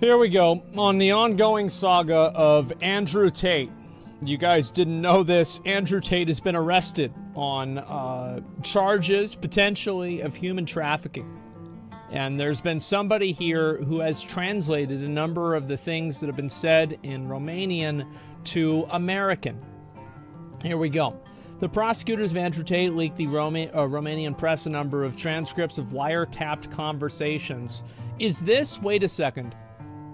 Here we go, on the ongoing saga of Andrew Tate. You guys didn't know this. Andrew Tate has been arrested on charges, potentially, of human trafficking. And there's been somebody here who has translated a number of the things that have been said in Romanian to American. Here we go. The prosecutors of Andrew Tate leaked the Romanian press a number of transcripts of wiretapped conversations. Is this, wait a second,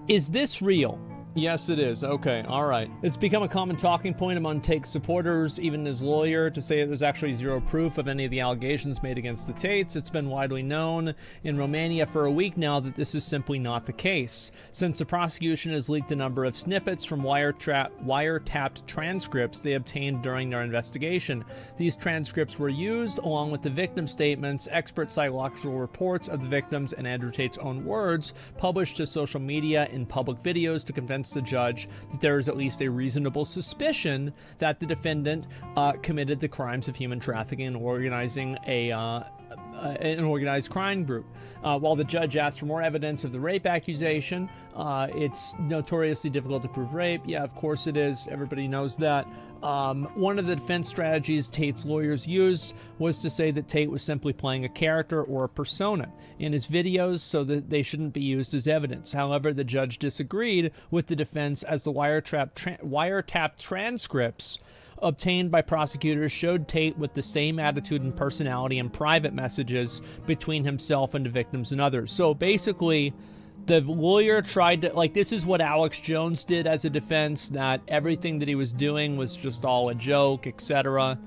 is this real? Yes, it is. Okay, all right. It's become a common talking point among Tate's supporters, even his lawyer, to say that there's actually zero proof of any of the allegations made against the Tates. It's been widely known in Romania for a week now that this is simply not the case, since the prosecution has leaked a number of snippets from wiretapped transcripts they obtained during their investigation. These transcripts were used, along with the victim statements, expert psychological reports of the victims, and Andrew Tate's own words, published to social media in public videos to convince the judge that there is at least a reasonable suspicion that the defendant committed the crimes of human trafficking and organizing an organized crime group. While the judge asked for more evidence of the rape accusation, it's notoriously difficult to prove rape. Yeah, of course it is. Everybody knows that. One of the defense strategies Tate's lawyers used was to say that Tate was simply playing a character or a persona in his videos so that they shouldn't be used as evidence. However, the judge disagreed with the defense, as the wiretapped transcripts obtained by prosecutors showed Tate with the same attitude and personality in private messages between himself and the victims and others. So basically, the lawyer tried to, like, this is what Alex Jones did as a defense, that everything that he was doing was just all a joke, etc.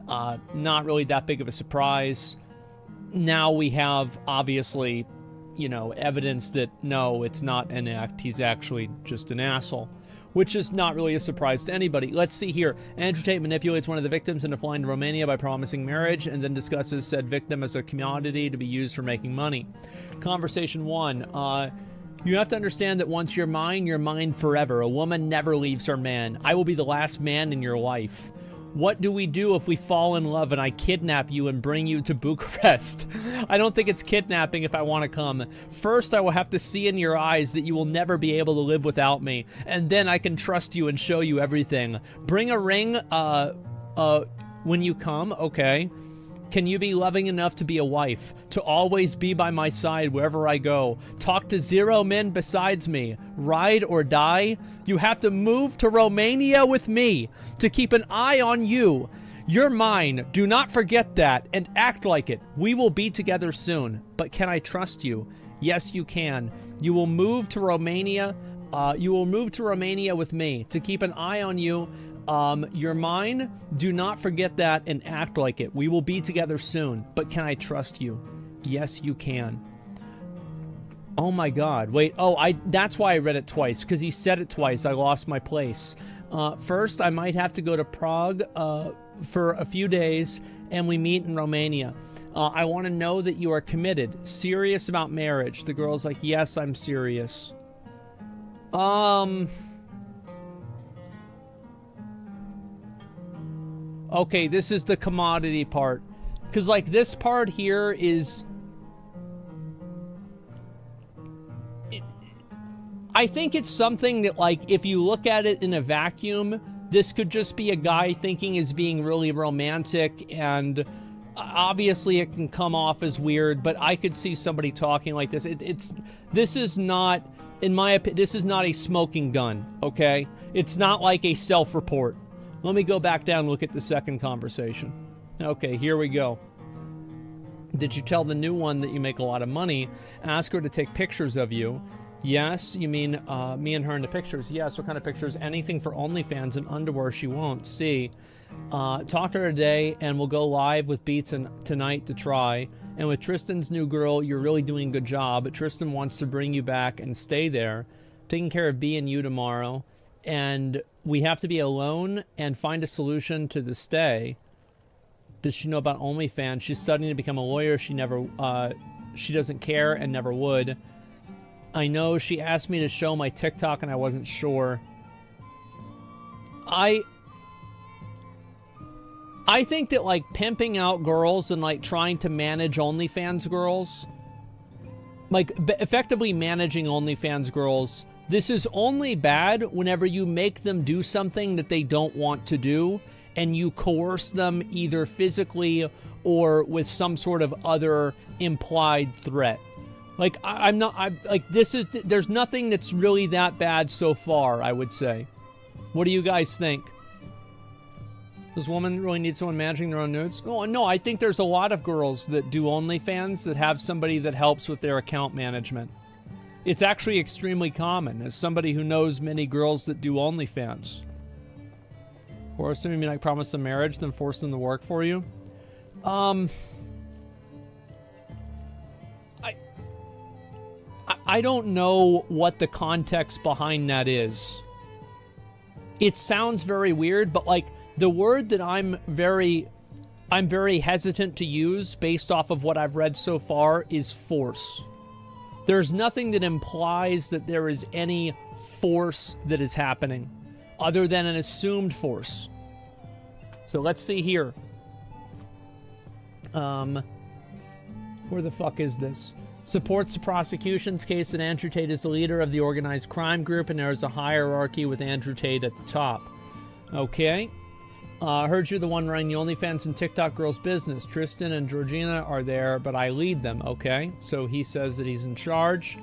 Not really that big of a surprise. Now we have, obviously, evidence that, no, it's not an act. He's actually just an asshole, which is not really a surprise to anybody. Let's see here. Andrew Tate manipulates one of the victims into flying to Romania by promising marriage, and then discusses said victim as a commodity to be used for making money. Conversation 1. You have to understand that once you're mine forever. A woman never leaves her man. I will be the last man in your life. What do we do if we fall in love and I kidnap you and bring you to Bucharest? I don't think it's kidnapping if I want to come. First, I will have to see in your eyes that you will never be able to live without me, and then I can trust you and show you everything. Bring a ring, when you come, okay? Can you be loving enough to be a wife, to always be by my side wherever I go? Talk to 0 men besides me. Ride or die? You have to move to Romania with me to keep an eye on you. You're mine. Do not forget that, and act like it. We will be together soon. But can I trust you? Yes, you can. You will move to Romania. With me to keep an eye on you. You're mine. Do not forget that and act like it. We will be together soon. But can I trust you? Yes, you can. Oh my God. Wait. Oh, that's why I read it twice, because he said it twice. I lost my place. First, I might have to go to Prague for a few days, and we meet in Romania. I want to know that you are committed, serious about marriage. The girl's like, yes, I'm serious. Okay, this is the commodity part. Because, like, this part here is... I think it's something that, like, if you look at it in a vacuum, this could just be a guy thinking is being really romantic, and obviously it can come off as weird, but I could see somebody talking like this. This is not, in my opinion, this is not a smoking gun, okay? It's not like a self-report. Let me go back down and look at the second conversation. Okay, here we go. Did you tell the new one that you make a lot of money? Ask her to take pictures of you. Yes, you mean me and her in the pictures? Yes, what kind of pictures? Anything for OnlyFans and underwear she won't see. Talk to her today, and we'll go live with Beats tonight to try. And with Tristan's new girl, you're really doing a good job. Tristan wants to bring you back and stay there. Taking care of B and you tomorrow. And we have to be alone and find a solution to the stay. Does she know about OnlyFans? She's studying to become a lawyer. She doesn't care and never would. I know she asked me to show my TikTok and I wasn't sure. I think that, like, pimping out girls and, like, trying to manage OnlyFans girls like, effectively managing OnlyFans girls. This is only bad whenever you make them do something that they don't want to do, and you coerce them either physically or with some sort of other implied threat. Like, there's nothing that's really that bad so far, I would say. What do you guys think? Does women really need someone managing their own nudes? Oh, no, I think there's a lot of girls that do OnlyFans that have somebody that helps with their account management. It's actually extremely common, as somebody who knows many girls that do OnlyFans. Or assuming you mean like promise them marriage, then force them to work for you? I don't know what the context behind that is. It sounds very weird, but like the word that I'm very hesitant to use based off of what I've read so far is force. There's nothing that implies that there is any force that is happening other than an assumed force. So let's see here. Where the fuck is this? Supports the prosecution's case that Andrew Tate is the leader of the organized crime group, and there is a hierarchy with Andrew Tate at the top. Okay. Heard you're the one running the OnlyFans and TikTok girls business. Tristan and Georgina are there, but I lead them. Okay. So he says that he's in charge.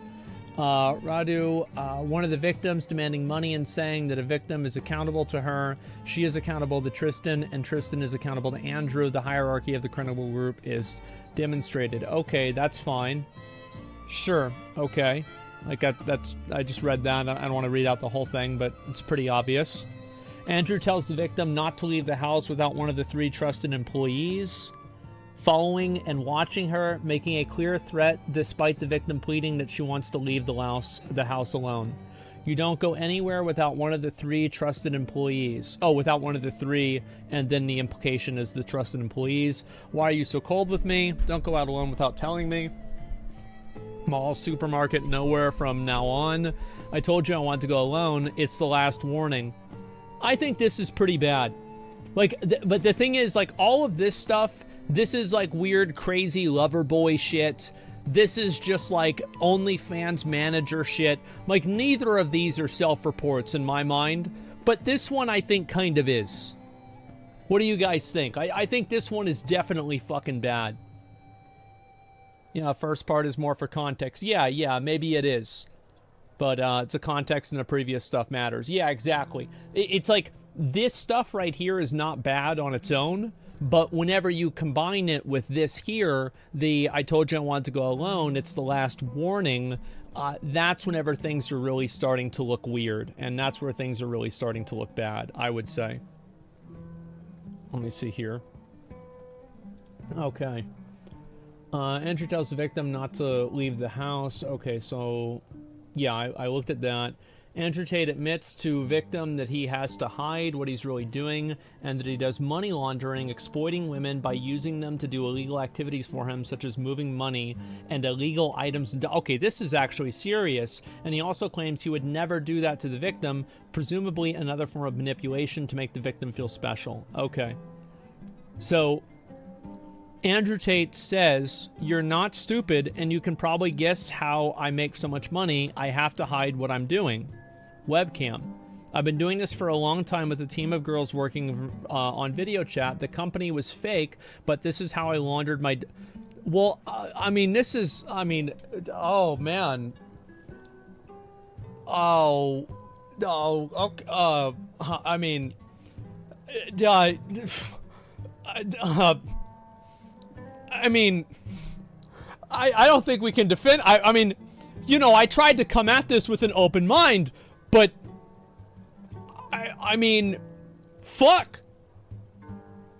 Radu, one of the victims demanding money and saying that a victim is accountable to her. She is accountable to Tristan, and Tristan is accountable to Andrew. The hierarchy of the criminal group is demonstrated. Okay, that's fine. Sure. Okay. Like I just read that. I don't want to read out the whole thing, but it's pretty obvious. Andrew tells the victim not to leave the house without one of the 3 trusted employees. Following and watching her, making a clear threat despite the victim pleading that she wants to leave the house alone. You don't go anywhere without one of the 3 trusted employees. Oh, without one of the 3, and then the implication is the trusted employees. Why are you so cold with me? Don't go out alone without telling me. Mall, supermarket, nowhere from now on. I told you I wanted to go alone. It's the last warning. I think this is pretty bad. Like, but the thing is, like, all of this stuff, this is like weird, crazy lover boy shit. This is just like OnlyFans manager shit. Like, neither of these are self-reports in my mind, but this one I think kind of is. What do you guys think? I think this one is definitely fucking bad. Yeah, first part is more for context. Yeah, maybe it is. But it's a context and the previous stuff matters. Yeah, exactly. It's like, this stuff right here is not bad on its own, but whenever you combine it with this here, I told you I wanted to go alone, it's the last warning, that's whenever things are really starting to look weird, and that's where things are really starting to look bad, I would say. Let me see here. Okay. Andrew tells the victim not to leave the house. Okay, so yeah, I looked at that. Andrew Tate admits to victim that he has to hide what he's really doing and that he does money laundering, exploiting women by using them to do illegal activities for him, such as moving money and illegal items. Okay, this is actually serious. And he also claims he would never do that to the victim, presumably another form of manipulation to make the victim feel special. Okay. So Andrew Tate says, you're not stupid, and you can probably guess how I make so much money. I have to hide what I'm doing. Webcam. I've been doing this for a long time with a team of girls working on video chat. The company was fake, but this is how I laundered my... Well, I mean, this is... I mean, oh, man. Oh, okay, I mean... I mean, I don't think we can defend... I mean, you know, I tried to come at this with an open mind, but... I mean, fuck.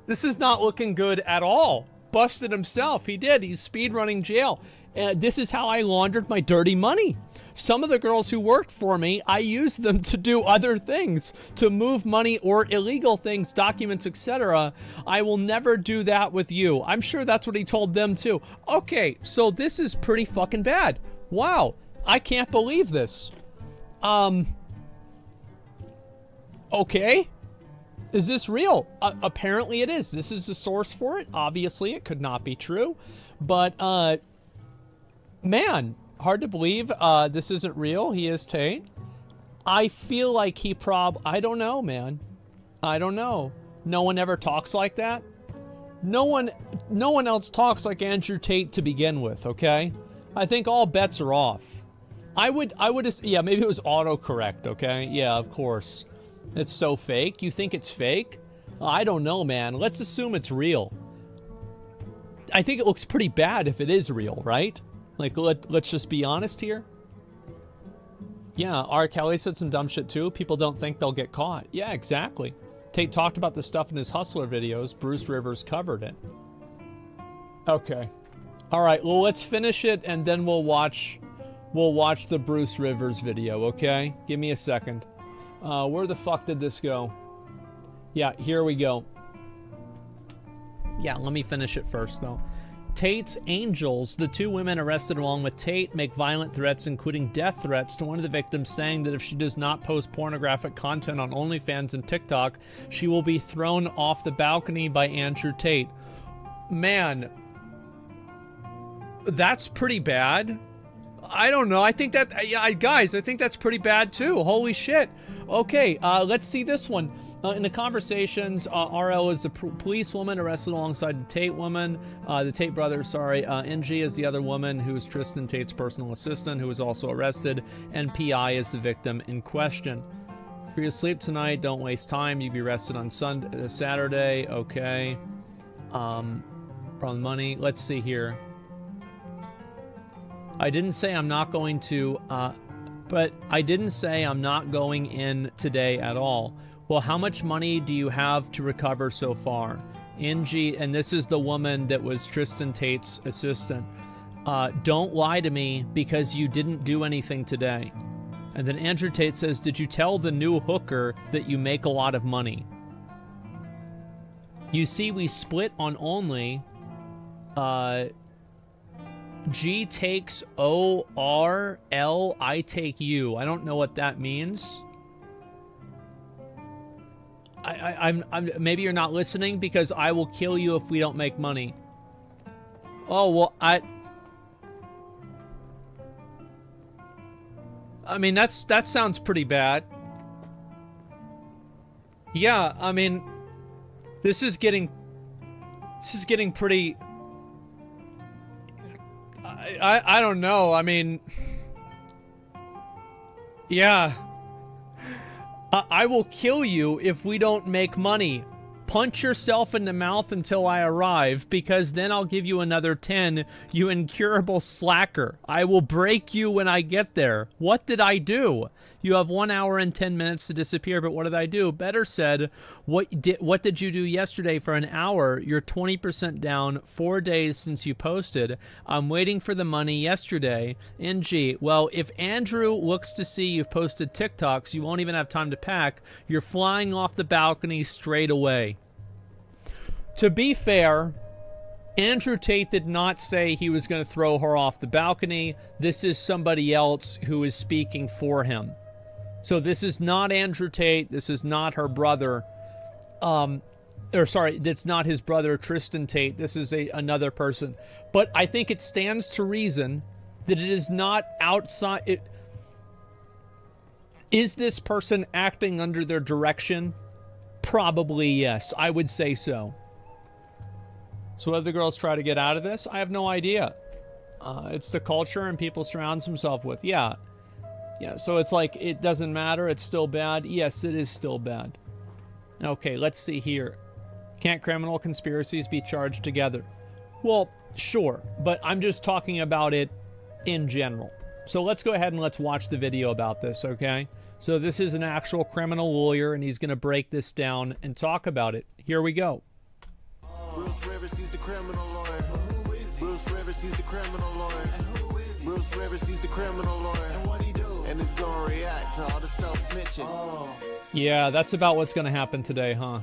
This is not looking good at all. Busted himself. He did. He's speedrunning jail. This is how I laundered my dirty money. Some of the girls who worked for me, I used them to do other things, to move money or illegal things, documents, etc. I will never do that with you. I'm sure that's what he told them too. Okay, so this is pretty fucking bad. Wow, I can't believe this. Okay. Is this real? Apparently it is. This is the source for it. Obviously, it could not be true. But, man, Hard to believe this isn't real. He is Tate. I feel like he I don't know, man. I don't know. No one ever talks like that. No one else talks like Andrew Tate to begin with, okay? I think all bets are off. I would yeah, maybe it was autocorrect, okay? Yeah, of course. It's so fake. You think it's fake? I don't know, man. Let's assume it's real. I think it looks pretty bad if it is real, right? Like, let's just be honest here. Yeah, R. Kelly said some dumb shit too. People don't think they'll get caught. Yeah, exactly. Tate talked about this stuff in his Hustler videos. Bruce Rivers covered it. Okay. All right, well, let's finish it, and then we'll watch the Bruce Rivers video, okay? Give me a second. Where the fuck did this go? Yeah, here we go. Yeah, let me finish it first, though. Tate's angels, the two women arrested along with Tate, make violent threats, including death threats, to one of the victims, saying that if she does not post pornographic content on OnlyFans and TikTok, she will be thrown off the balcony by Andrew Tate. Man, that's pretty bad. I don't know. I think that, yeah, guys, I think that's pretty bad too. Holy shit. Okay, let's see this one. In the conversations, RL is the policewoman arrested alongside the Tate woman, the Tate brother, sorry. NG is the other woman who is Tristan Tate's personal assistant, who was also arrested, and PI is the victim in question. For your sleep tonight, don't waste time. You'll be arrested on Saturday. Okay. From money. Let's see here. I didn't say I'm not going to, but I didn't say I'm not going in today at all. Well, how much money do you have to recover so far? NG, and this is the woman that was Tristan Tate's assistant. Don't lie to me because you didn't do anything today. And then Andrew Tate says, did you tell the new hooker that you make a lot of money? You see, we split on only. G takes O-R-L, I take you. I don't know what that means. I'm maybe you're not listening because I will kill you if we don't make money. Oh, well, I mean, that sounds pretty bad. Yeah, I mean, this is getting pretty, I don't know. I mean, yeah. I will kill you if we don't make money. Punch yourself in the mouth until I arrive, because then I'll give you another 10, you incurable slacker. I will break you when I get there. What did I do? You have 1 hour and 10 minutes to disappear, but what did I do? Better said, what did you do yesterday for an hour? You're 20% down, 4 days since you posted. I'm waiting for the money yesterday. NG, well, if Andrew looks to see you've posted TikToks, you won't even have time to pack. You're flying off the balcony straight away. To be fair, Andrew Tate did not say he was going to throw her off the balcony. This is somebody else who is speaking for him. So this is not Andrew Tate. This is not her brother. That's not his brother, Tristan Tate. This is another person. But I think it stands to reason that it is not outside. Is this person acting under their direction? Probably yes. I would say so. So what do the girls try to get out of this? I have no idea. It's the culture and people surrounds himself with. Yeah. Yeah, so it's like, it doesn't matter. It's still bad. Yes, it is still bad. Okay, let's see here. Can't criminal conspiracies be charged together? Well, sure. But I'm just talking about it in general. So let's go ahead and let's watch the video about this, okay? So this is an actual criminal lawyer, and he's going to break this down and talk about it. Here we go. Bruce Rivers, he's the criminal lawyer. Bruce Rivers, he's the criminal lawyer. Bruce Rivers, he's the criminal lawyer. And what he do? And it's gonna react to all the self-snitching. Yeah, that's about what's gonna happen today, huh?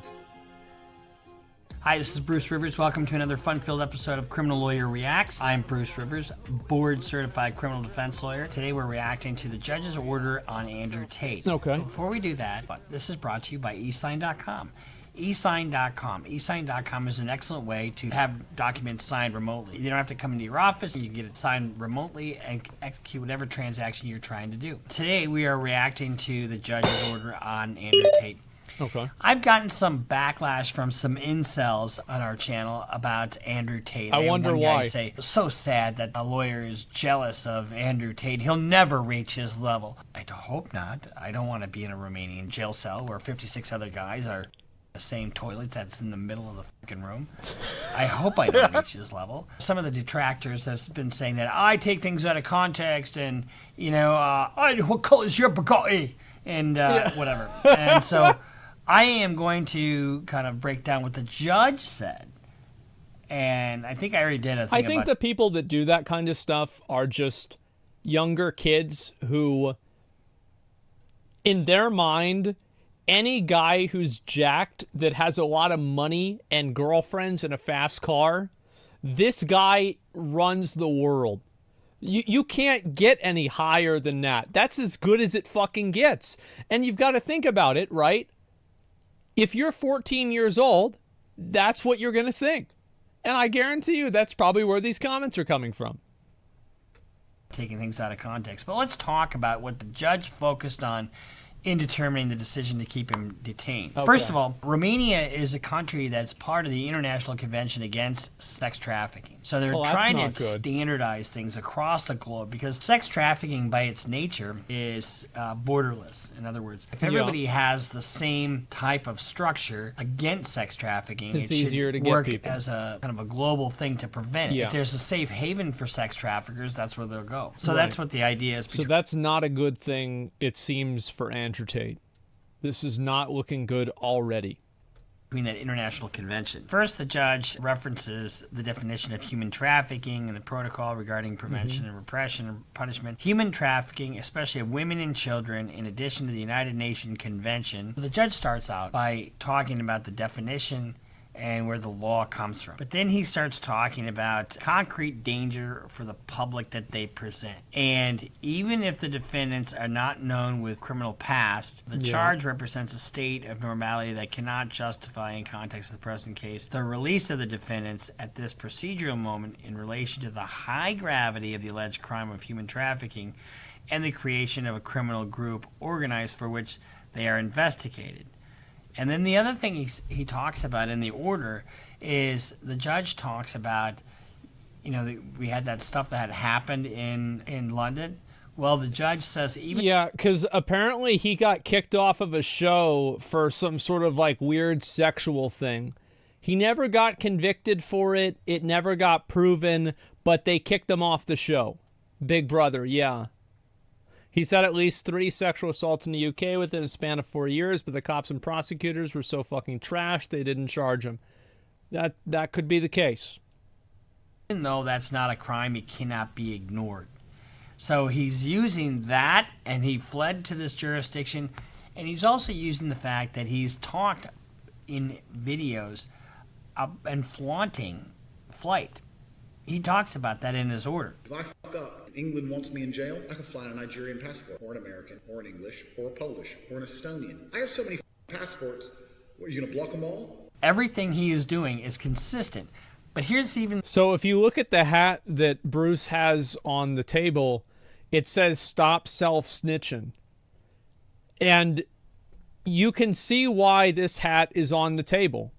Hi, this is Bruce Rivers. Welcome to another fun-filled episode of Criminal Lawyer Reacts. I'm Bruce Rivers, board-certified criminal defense lawyer. Today we're reacting to the judge's order on Andrew Tate. Okay. Before we do that, this is brought to you by eastline.com. eSign.com. eSign.com is an excellent way to have documents signed remotely. You don't have to come into your office. You can get it signed remotely and execute whatever transaction you're trying to do. Today, we are reacting to the judge's order on Andrew Tate. Okay. I've gotten some backlash from some incels on our channel about Andrew Tate. I wonder one why. guy say, so sad that a lawyer is jealous of Andrew Tate. He'll never reach his level. I hope not. I don't want to be in a Romanian jail cell where 56 other guys are the same toilet that's in the middle of the fucking room. I hope I don't reach his level. Some of the detractors have been saying that I take things out of context and, what color is your Bugatti? And whatever. And so I am going to kind of break down what the judge said. And I think I already did a thing I think the people that do that kind of stuff are just younger kids who, in their mind, any guy who's jacked that has a lot of money and girlfriends and a fast car, this guy runs the world. You can't get any higher than that. That's as good as it fucking gets. And you've got to think about it, right? If you're 14 years old, that's what you're going to think. And I guarantee you that's probably where these comments are coming from. Taking things out of context. But let's talk about what the judge focused on in determining the decision to keep him detained. Okay. First of all, Romania is a country that's part of the International Convention Against Sex Trafficking. So they're trying to standardize things across the globe because sex trafficking by its nature is borderless. In other words, if everybody has the same type of structure against sex trafficking, it's it easier should to work get people as a kind of a global thing to prevent it. Yeah. If there's a safe haven for sex traffickers, that's where they'll go. So that's what the idea is. So that's not a good thing, it seems, for Andrew Tate. This is not looking good already. Between that international convention. First, the judge references the definition of human trafficking and the protocol regarding prevention and repression and punishment. Human trafficking, especially of women and children, in addition to the United Nations Convention. The judge starts out by talking about the definition and where the law comes from. But then he starts talking about concrete danger for the public that they present. And even if the defendants are not known with criminal past, the charge represents a state of normality that cannot justify, in context of the present case, the release of the defendants at this procedural moment in relation to the high gravity of the alleged crime of human trafficking and the creation of a criminal group organized for which they are investigated. And then the other thing he talks about in the order is the judge talks about, we had that stuff that had happened in London. Well, the judge says even... Yeah, because apparently he got kicked off of a show for some sort of like weird sexual thing. He never got convicted for it. It never got proven, but they kicked him off the show. Big Brother, yeah. He's had at least 3 sexual assaults in the UK within a span of 4 years, but the cops and prosecutors were so fucking trashed they didn't charge him. That could be the case. Even though that's not a crime, it cannot be ignored. So he's using that, and he fled to this jurisdiction, and he's also using the fact that he's talked in videos and flaunting flight. He talks about that in his order. If I fuck up and England wants me in jail, I can fly on a Nigerian passport, or an American, or an English, or a Polish, or an Estonian. I have so many passports. What, are you going to block them all? Everything he is doing is consistent. But here's even... So if you look at the hat that Bruce has on the table, it says "Stop Self-Snitching." And you can see why this hat is on the table.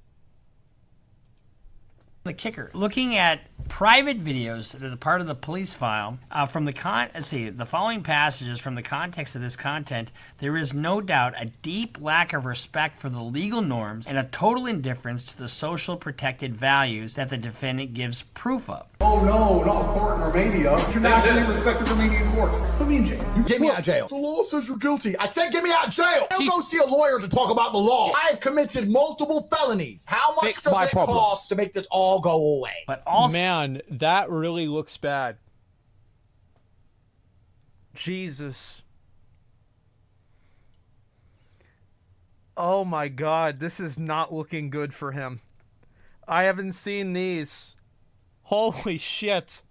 The kicker. Looking at private videos that are part of the police file from the the following passages from the context of this content, there is no doubt a deep lack of respect for the legal norms and a total indifference to the social protected values that the defendant gives proof of. Oh no, not a court in Romania. Internationally respected Romanian courts. Put me in jail. Get me out of jail. The law says you're guilty. I said get me out of jail. Don't go see a lawyer to talk about the law. I have committed multiple felonies. How much does it cost to make this all go away? But also, man, that really looks bad. Jesus. Oh my God, this is not looking good for him. I haven't seen these. Holy shit.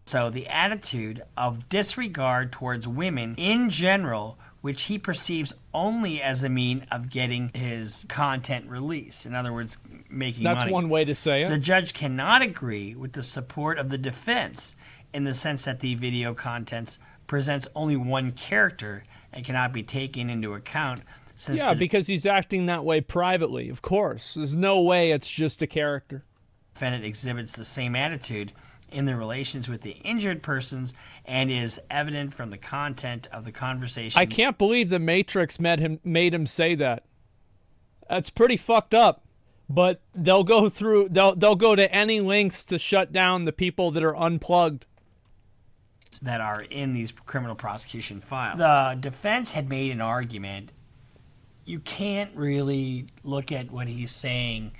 So the attitude of disregard towards women in general which he perceives only as a mean of getting his content released. In other words, making money. That's one way to say it. The judge cannot agree with the support of the defense in the sense that the video contents presents only one character and cannot be taken into account. Yeah, because he's acting that way privately, of course. There's no way it's just a character. Defendant exhibits the same attitude in the relations with the injured persons and is evident from the content of the conversation. I can't believe the Matrix made him say that. That's pretty fucked up. But they'll go to any lengths to shut down the people that are unplugged. That are in these criminal prosecution files. The defense had made an argument. You can't really look at what he's saying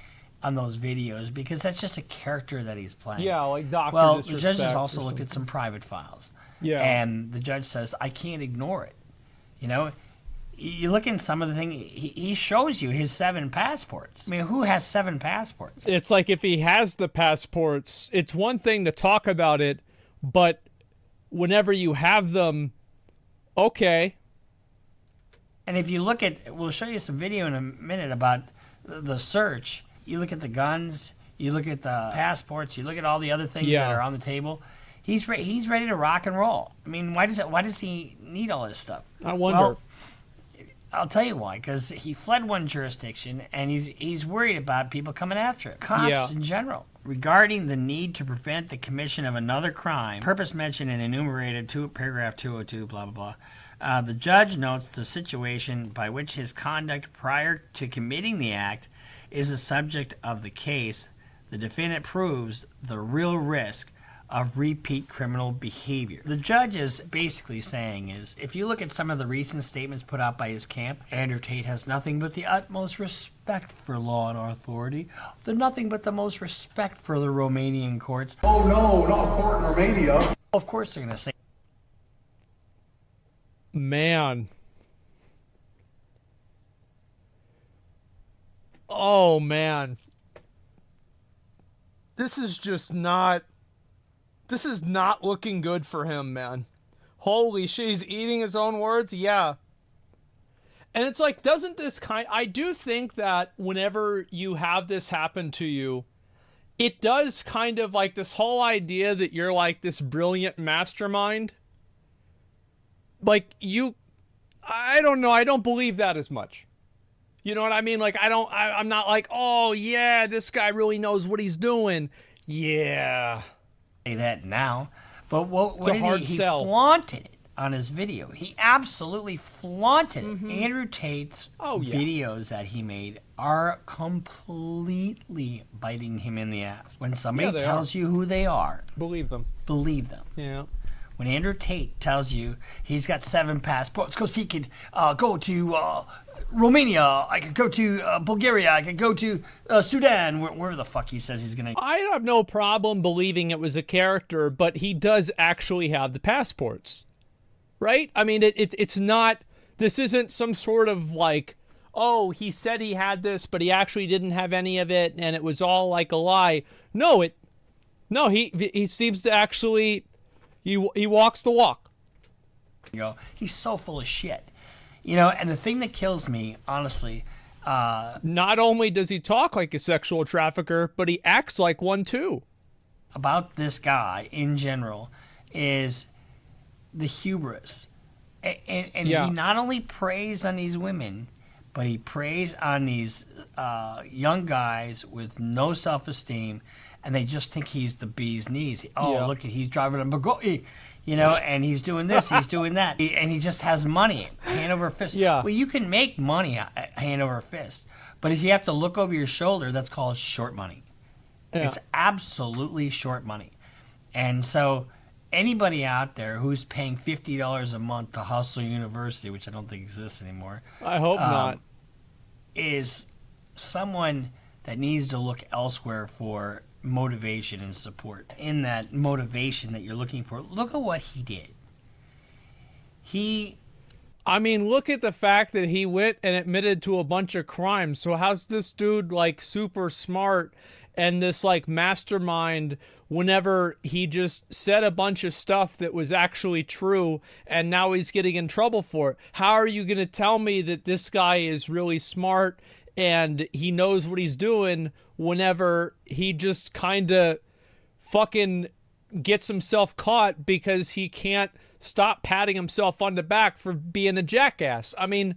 on those videos because that's just a character that he's playing. Yeah, like Dr. Well, the Disrespect judge has or also looked something. at some private files. Yeah. And the judge says, I can't ignore it. You know, you look in some of the thing, he shows you his 7 passports. I mean, who has 7 passports? It's like if he has the passports, it's one thing to talk about it, but whenever you have them, okay. And if you look at, we'll show you some video in a minute about the search. You look at the guns, you look at the passports, you look at all the other things that are on the table. He's ready to rock and roll. I mean, why does he need all this stuff? I wonder. Well, I'll tell you why. Because he fled one jurisdiction, and he's worried about people coming after him. Cops in general. Regarding the need to prevent the commission of another crime, purpose mentioned in enumerated paragraph 202, blah, blah, blah. The judge notes the situation by which his conduct prior to committing the act is the subject of the case. The defendant proves the real risk of repeat criminal behavior. The judge is basically saying is, if you look at some of the recent statements put out by his camp, Andrew Tate has nothing but the utmost respect for law and authority, nothing but the most respect for the Romanian courts. Oh no, not a court in Romania. Of course they're going to say, Man. Oh, man. This is not looking good for him, man. Holy shit, he's eating his own words? Yeah. And it's like, I do think that whenever you have this happen to you, it does kind of like this whole idea that you're like this brilliant mastermind. Like, I don't know, I don't believe that as much. You know what I mean? Like, I'm not like, oh yeah, this guy really knows what he's doing. Yeah. Say that now. But what It's a did hard he sell. flaunted it on his video. He absolutely flaunted it. Andrew Tate's videos that he made are completely biting him in the ass. When somebody tells you who they are, Believe them. believe them. Yeah. When Andrew Tate tells you he's got 7 passports because he could go to Romania, I could go to Bulgaria, I could go to Sudan, wherever the fuck he says he's going to. I have no problem believing it was a character, but he does actually have the passports. Right? I mean, it's not, this isn't some sort of like, oh, he said he had this, but he actually didn't have any of it, and it was all like a lie. No, he seems to actually, he walks the walk. You know, he's so full of shit. You know, and the thing that kills me, honestly, not only does he talk like a sexual trafficker, but he acts like one too. About this guy in general is the hubris. And he not only preys on these women, but he preys on these young guys with no self-esteem, and they just think he's the bee's knees. Look, he's driving a Bugatti, you know, and he's doing this, he's doing that, and he just has money, hand over fist. Yeah. Well, you can make money hand over fist, but if you have to look over your shoulder, that's called short money. Yeah. It's absolutely short money. And so anybody out there who's paying $50 a month to Hustle University, which I don't think exists anymore, I hope not, is someone that needs to look elsewhere for motivation and support. In that motivation that you're looking for, look at what he did. I mean, look at the fact that he went and admitted to a bunch of crimes. So how's this dude like super smart and this like mastermind whenever he just said a bunch of stuff that was actually true and now he's getting in trouble for it? How are you going to tell me that this guy is really smart and he knows what he's doing whenever he just kind of fucking gets himself caught because he can't stop patting himself on the back for being a jackass? I mean,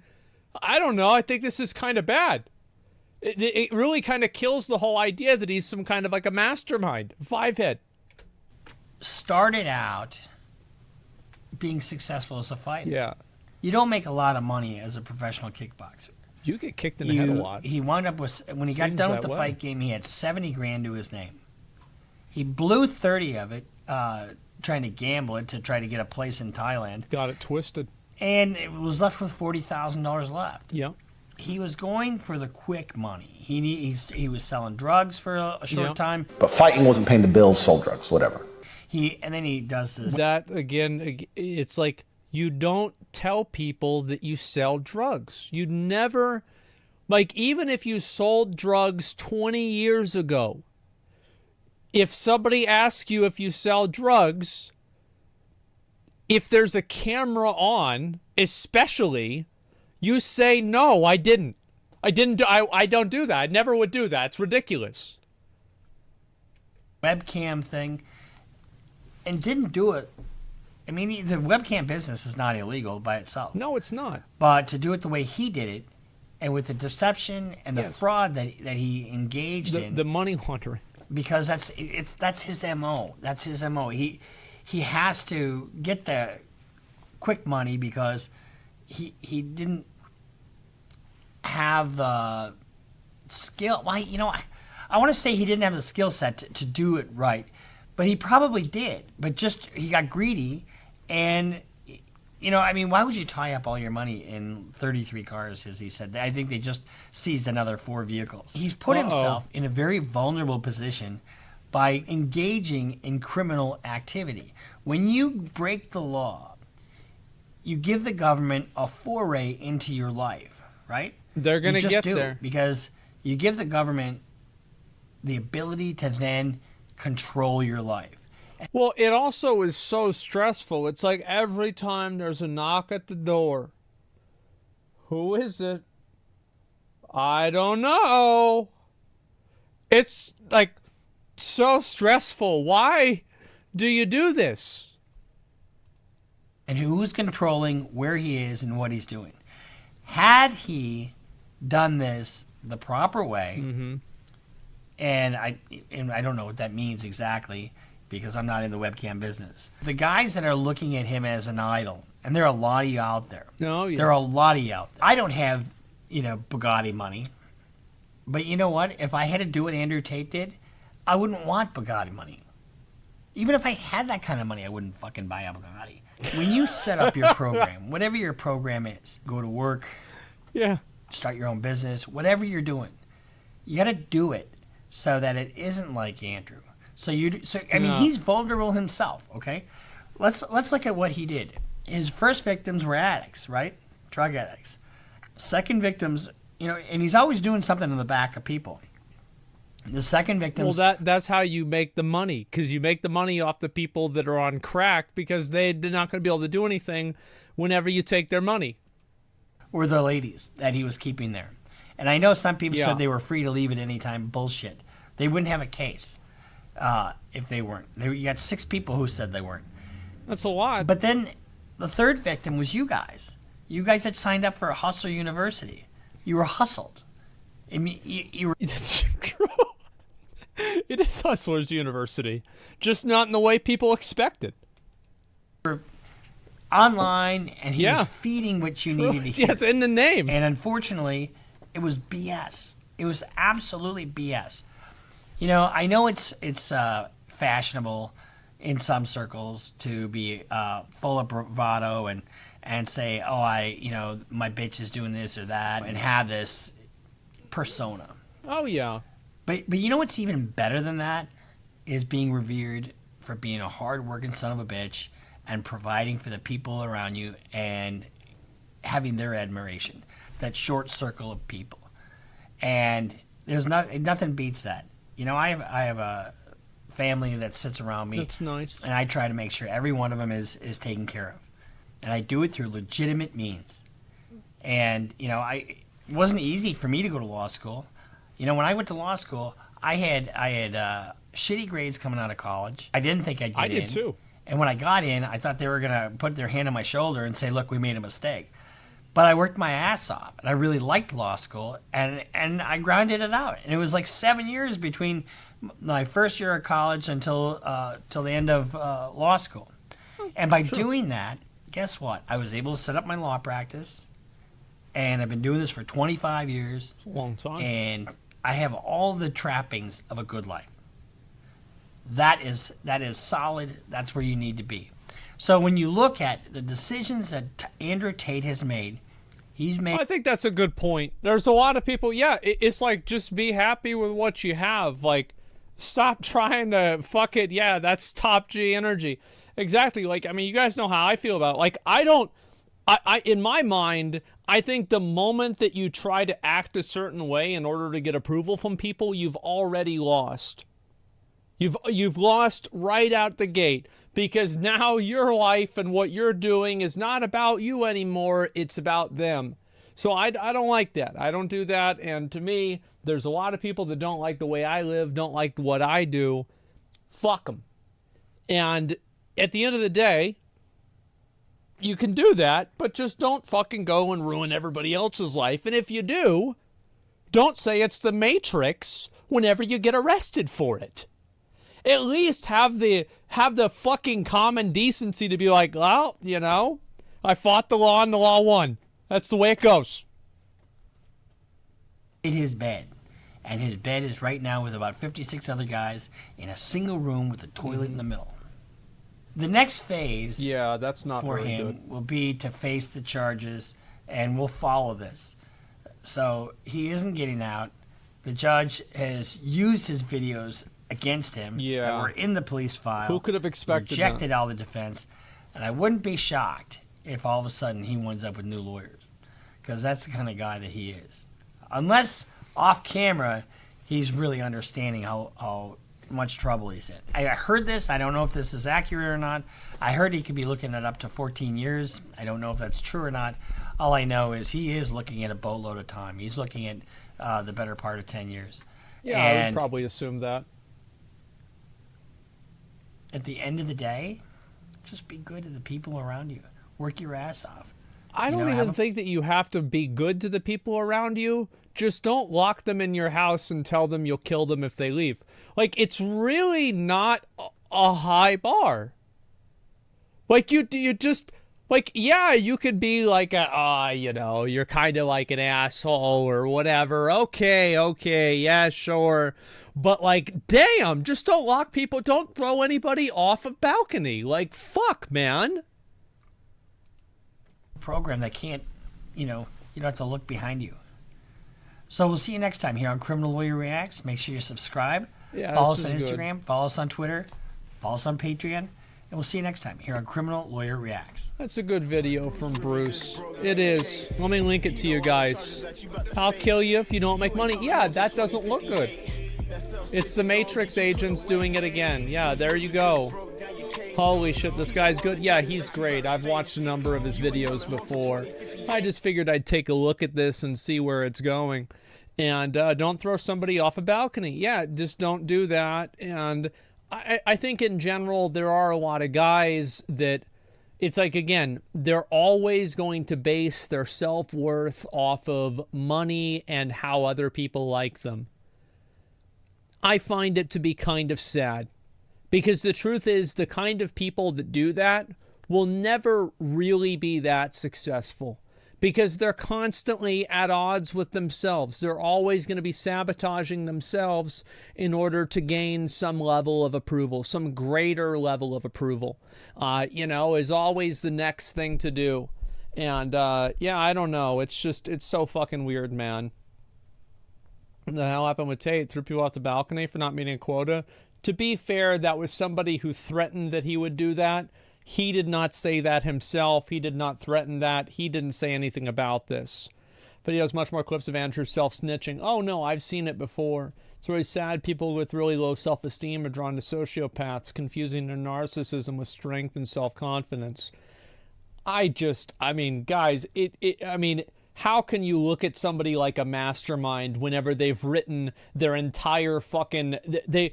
I don't know. I think this is kind of bad. It really kind of kills the whole idea that he's some kind of like a mastermind, five-head. Started out being successful as a fighter. Yeah. You don't make a lot of money as a professional kickboxer. You get kicked in the head a lot. He wound up with, when he got done with the fight game, he had 70 grand to his name. He blew 30 of it trying to gamble it to try to get a place in Thailand. Got it twisted. And it was left with $40,000 left. Yeah. He was going for the quick money. He was selling drugs for a short time. But fighting wasn't paying the bills, sold drugs, whatever. And then he does this. That, again, it's like you don't tell people that you sell drugs. You never, like, even if you sold drugs 20 years ago, if somebody asks you if you sell drugs, if there's a camera on, especially, you say, no, I didn't. I don't do that. I never would do that. It's ridiculous. Webcam thing, and didn't do it. I mean, the webcam business is not illegal by itself. No, it's not. But to do it the way he did it, and with the deception and the fraud that he engaged in. The money laundering. Because that's his MO. That's his MO. He has to get the quick money because he didn't have the skill. Why, I want to say he didn't have the skill set to do it right, but he probably did. But just he got greedy, and I mean, why would you tie up all your money in 33 cars, as he said? I think they just seized another 4 vehicles. He's put himself in a very vulnerable position by engaging in criminal activity. When you break the law, you give the government a foray into your life, right? They're going to get there. Because you give the government the ability to then control your life. Well, it also is so stressful. It's like every time there's a knock at the door. Who is it? I don't know. It's like so stressful. Why do you do this? And who's controlling where he is and what he's doing? Had he done this the proper way, and I don't know what that means exactly, because I'm not in the webcam business. The guys that are looking at him as an idol, and there are a lot of you out there. No, yeah. There are a lot of you out there. I don't have, Bugatti money. But you know what? If I had to do what Andrew Tate did, I wouldn't want Bugatti money. Even if I had that kind of money, I wouldn't fucking buy a Bugatti. When you set up your program, whatever your program is, go to work, start your own business, whatever you're doing, you got to do it so that it isn't like Andrew. He's vulnerable himself, okay? Let's look at what he did. His first victims were addicts, right? Drug addicts. Second victims, and he's always doing something in the back of people. The second victims... Well, that's how you make the money, because you make the money off the people that are on crack because they're not going to be able to do anything whenever you take their money. Or the ladies that he was keeping there. And I know some people said they were free to leave at any time. Bullshit. They wouldn't have a case. If they weren't. You got 6 people who said they weren't. That's a lot. But then the third victim was you guys. You guys had signed up for Hustler University. You were hustled. I mean, you were... It's true. It is Hustlers University. Just not in the way people expected. Online, and he was feeding what you needed to hear. Yeah, it's in the name. And unfortunately, it was BS. It was absolutely BS. I know it's fashionable in some circles to be full of bravado and say, oh, my bitch is doing this or that, and have this persona. Oh, yeah. But you know what's even better than that is being revered for being a hard-working son of a bitch and providing for the people around you and having their admiration. That short circle of people. And there's nothing beats that. I have family that sits around me. That's nice. And I try to make sure every one of them is taken care of. And I do it through legitimate means. And, you know, it wasn't easy for me to go to law school. You know, when I went to law school, I had shitty grades coming out of college. I didn't think I'd get in. I did too. And when I got in, I thought they were going to put their hand on my shoulder and say, look, we made a mistake. But I worked my ass off, and I really liked law school, and I grinded it out. And it was like 7 years between my first year of college until the end of law school. And by doing that, guess what? I was able to set up my law practice, and I've been doing this for 25 years. It's a long time. And I have all the trappings of a good life. That is solid. That's where you need to be. So when you look at the decisions that Andrew Tate has made, he's made... I think that's a good point. There's a lot of people, it's like, just be happy with what you have. Like, stop trying to fuck it. Yeah, that's top G energy. Exactly. Like, I mean, you guys know how I feel about it. Like, in my mind, I think the moment that you try to act a certain way in order to get approval from people, you've already lost. You've lost right out the gate, because now your life and what you're doing is not about you anymore. It's about them. So I don't like that. I don't do that. And to me, there's a lot of people that don't like the way I live, don't like what I do. Fuck them. And at the end of the day, you can do that, but just don't fucking go and ruin everybody else's life. And if you do, don't say it's the Matrix whenever you get arrested for it. At least have the fucking common decency to be like, well, you know, I fought the law and the law won. That's the way it goes. In his bed. And his bed is right now with about 56 other guys in a single room with a toilet in the middle. The next phase that's not for really him good. will be to face the charges, and we'll follow this. So he isn't getting out. The judge has used his videos against him that were in the police file. Who could have expected rejected all the defense. And I wouldn't be shocked if all of a sudden he winds up with new lawyers, because that's the kind of guy that he is. Unless off camera he's really understanding how much trouble he's in. I heard this. I don't know if this is accurate or not. I heard he could be looking at up to 14 years. I don't know if that's true or not. All I know is he is looking at a boatload of time. He's looking at the better part of 10 years. Yeah, I would probably assume that. At the end of the day, just be good to the people around you. Work your ass off. I don't even think that you have to be good to the people around you. Just don't lock them in your house and tell them you'll kill them if they leave. Like, it's really not a high bar. Like, you just... Like, yeah, you could be like, you know, you're kind of like an asshole or whatever. Okay, yeah, sure. But, like, damn, just don't lock people. Don't throw anybody off a balcony. Like, fuck, man. Program that can't, you don't have to look behind you. So we'll see you next time here on Criminal Lawyer Reacts. Make sure you subscribe. Yeah, follow us on Instagram. Follow us on Twitter. Follow us on Patreon. And we'll see you next time here on Criminal Lawyer Reacts. That's a good video from Bruce. It is. Let me link it to you guys. I'll kill you if you don't make money. Yeah, that doesn't look good. It's the Matrix agents doing it again. Yeah, there you go. Holy shit, this guy's good. Yeah, he's great. I've watched a number of his videos before. I just figured I'd take a look at this and see where it's going. And don't throw somebody off a balcony. Yeah, just don't do that. And I think in general, there are a lot of guys that it's like, again, they're always going to base their self-worth off of money and how other people like them. I find it to be kind of sad, because the truth is the kind of people that do that will never really be that successful, because they're constantly at odds with themselves. They're always going to be sabotaging themselves in order to gain some level of approval, some greater level of approval, is always the next thing to do. And, I don't know. It's so fucking weird, man. What the hell happened with Tate? Threw people off the balcony for not meeting a quota? To be fair, that was somebody who threatened that he would do that. He did not say that himself. He did not threaten that. He didn't say anything about this. Video has much more clips of Andrew self-snitching. Oh no, I've seen it before. It's really sad people with really low self-esteem are drawn to sociopaths, confusing their narcissism with strength and self-confidence. I mean, guys, I mean, how can you look at somebody like a mastermind whenever they've written their entire fucking, they've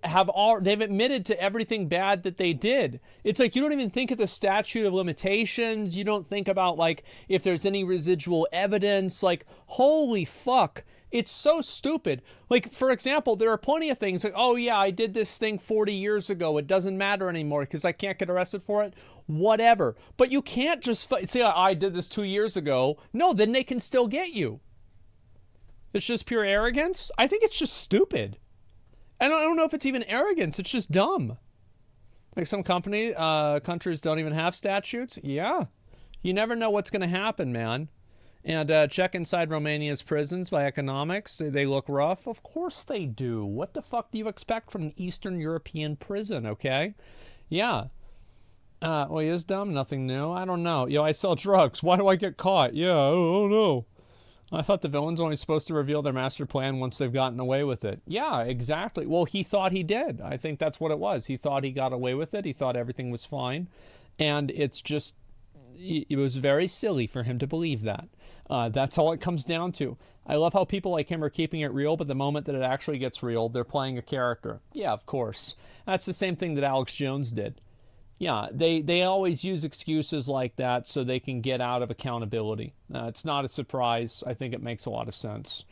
admitted to everything bad that they did. It's like, you don't even think of the statute of limitations. You don't think about, like, if there's any residual evidence. Like, holy fuck. It's so stupid. Like, for example, there are plenty of things like, oh yeah, I did this thing 40 years ago. It doesn't matter anymore because I can't get arrested for it. Whatever. But you can't just say, I did this 2 years ago. No, then they can still get you. It's just pure arrogance. I think it's just stupid. And I don't know if it's even arrogance. It's just dumb. Like some countries don't even have statutes. Yeah. You never know what's going to happen, man. And check inside Romania's prisons by economics. They look rough. Of course they do. What the fuck do you expect from an Eastern European prison, okay? Yeah. Well, he is dumb. Nothing new. I don't know. I sell drugs. Why do I get caught? Yeah, oh no. I thought the villain's only supposed to reveal their master plan once they've gotten away with it. Yeah, exactly. Well, he thought he did. I think that's what it was. He thought he got away with it. He thought everything was fine. And it's just, it was very silly for him to believe that. That's all it comes down to. I love how people like him are keeping it real, but the moment that it actually gets real, they're playing a character. Yeah, of course. That's the same thing that Alex Jones did. Yeah, they always use excuses like that so they can get out of accountability. It's not a surprise. I think it makes a lot of sense.